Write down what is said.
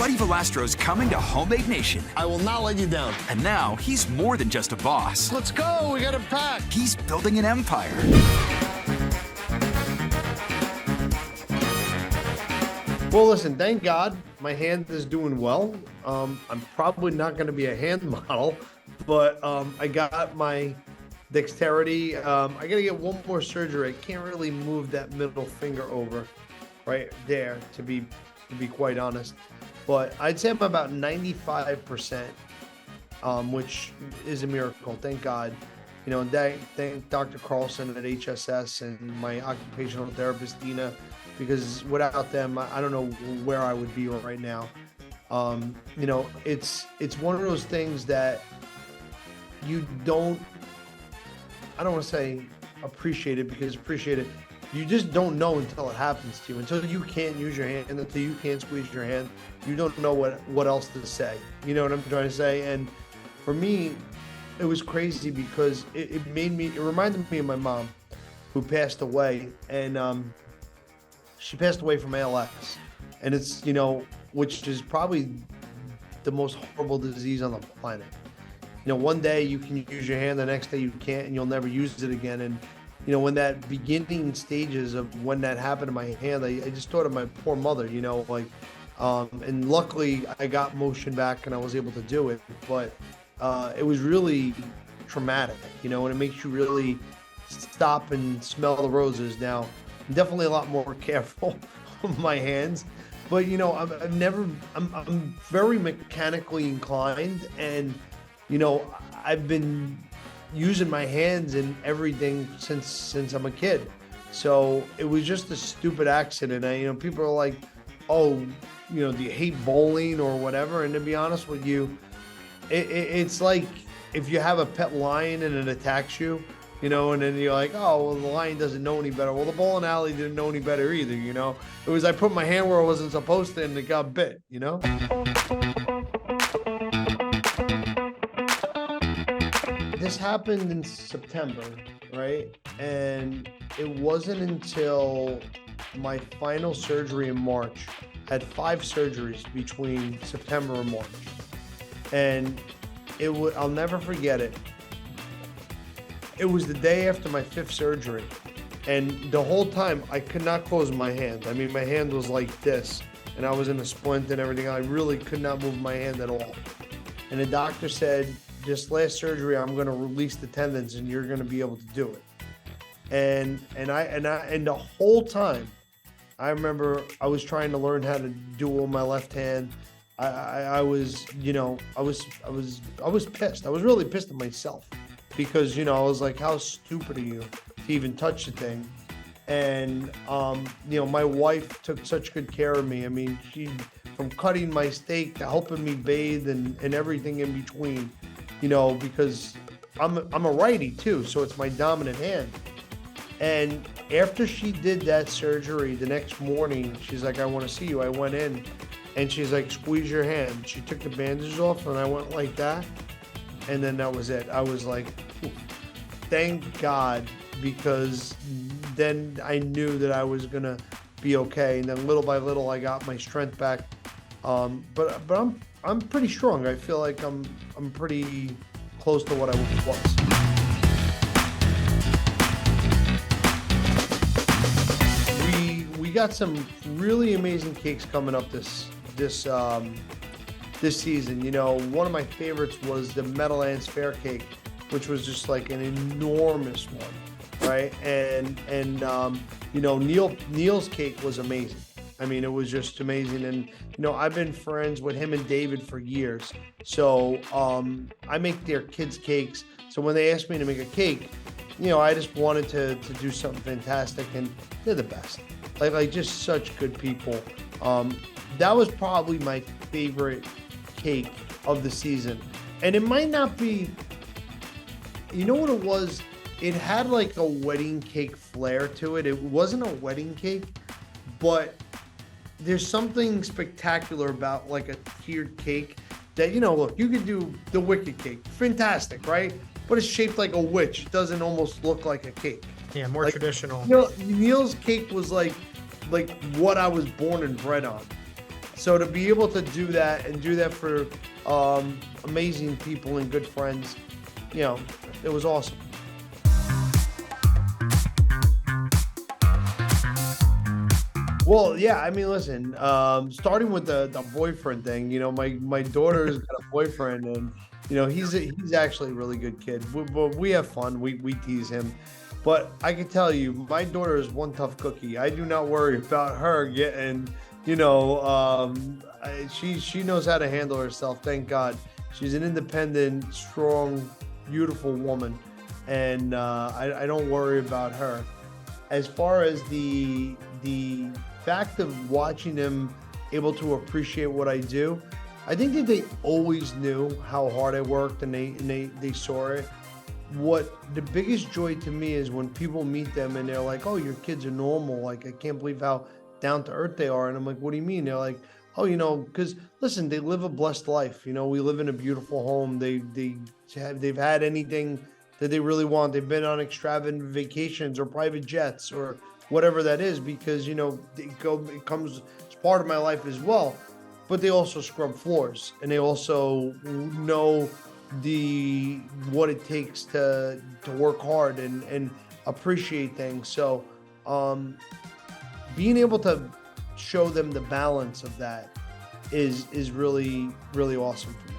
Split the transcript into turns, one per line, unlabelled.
Buddy Valastro's coming to Homemade Nation.
I will not let you down.
And now he's more than just a boss.
Let's go. We got it packed.
He's building an empire.
Well, listen, thank God my hand is doing well. I'm probably not going to be a hand model, but I got my dexterity. I got to get one more surgery. I can't really move that middle finger over right there, to be quite honest. But I'd say I'm about 95%, which is a miracle. Thank God. You know, thank Dr. Carlson at HSS and my occupational therapist, Dina, because without them, I don't know where I would be right now. You know, it's one of those things that you don't, I don't want to say appreciate it, because appreciate it, you just don't know until it happens to you. Until you can't use your hand, until you can't squeeze your hand, you don't know what else to say. You know what I'm trying to say? And for me, it was crazy because it reminded me of my mom, who passed away, and she passed away from ALS. And it's, you know, which is probably the most horrible disease on the planet. You know, one day you can use your hand, the next day you can't, and you'll never use it again. And, you know, when that beginning stages of when that happened to my hand, I just thought of my poor mother, you know, like, and luckily I got motion back and I was able to do it. But it was really traumatic, you know, and it makes you really stop and smell the roses. Now, I'm definitely a lot more careful with my hands, but you know, I'm very mechanically inclined, and you know, I've been using my hands in everything since I'm a kid. So it was just a stupid accident. You know, people are like, oh, you know, do you hate bowling or whatever? And to be honest with you, it's like if you have a pet lion and it attacks you, you know, and then you're like, oh, well, the lion doesn't know any better. Well, the bowling alley didn't know any better either, you know. It was I put my hand where I wasn't supposed to and it got bit, you know. This happened in September, right? And it wasn't until my final surgery in March. I had 5 surgeries between September and March. And I'll never forget it. It was the day after my 5th surgery, and the whole time I could not close my hand. I mean, my hand was like this, and I was in a splint and everything. I really could not move my hand at all. And the doctor said, this last surgery, I'm going to release the tendons and you're going to be able to do it. And the whole time, I remember I was trying to learn how to do it with my left hand. I was, you know, I was pissed. I was really pissed at myself because, you know, I was like, how stupid are you to even touch the thing? And, you know, my wife took such good care of me. I mean, she, from cutting my steak to helping me bathe and everything in between, you know, because I'm a righty too. So it's my dominant hand. And after she did that surgery, the next morning, she's like, I want to see you. I went in. And she's like, squeeze your hand. She took the bandages off and I went like that. And then that was it. I was like, thank God, because then I knew that I was going to be okay. And then little by little, I got my strength back. But I'm pretty strong. I feel like I'm pretty close to what I was. We got some really amazing cakes coming up this season. You know, one of my favorites was the Meadowlands Fair cake, which was just like an enormous one, right? And you know, Neil's cake was amazing. I mean, it was just amazing. And you know, I've been friends with him and David for years, so I make their kids cakes. So when they asked me to make a cake, you know, I just wanted to do something fantastic, and they're the best. Like just such good people. That was probably my favorite cake of the season. And it might not be, you know what it was? It had like a wedding cake flair to it. It wasn't a wedding cake, but there's something spectacular about like a tiered cake that, you know, look, you could do the wicked cake. Fantastic, right? But it's shaped like a witch. It doesn't almost look like a cake.
Yeah, more traditional.
You know, Neil's cake was like what I was born and bred on. So to be able to do that and do that for amazing people and good friends, you know, it was awesome. Well, yeah, I mean, listen, starting with the boyfriend thing, you know, my daughter's got a boyfriend, and you know, he's actually a really good kid. We have fun. We tease him, but I can tell you, my daughter is one tough cookie. I do not worry about her getting, you know, she knows how to handle herself. Thank God, she's an independent, strong, beautiful woman, and I don't worry about her. As far as the fact of watching them able to appreciate what I do, I think that they always knew how hard I worked, and they saw it. What the biggest joy to me is when people meet them and they're like, "Oh, your kids are normal. Like, I can't believe how down to earth they are." And I'm like, "What do you mean?" They're like, "Oh, you know, because listen, they live a blessed life. You know, we live in a beautiful home. They've had anything that they really want. They've been on extravagant vacations or private jets or whatever that is, because you know it comes as part of my life as well. But they also scrub floors, and they also know what it takes to work hard and appreciate things. So being able to show them the balance of that is really, really awesome for me.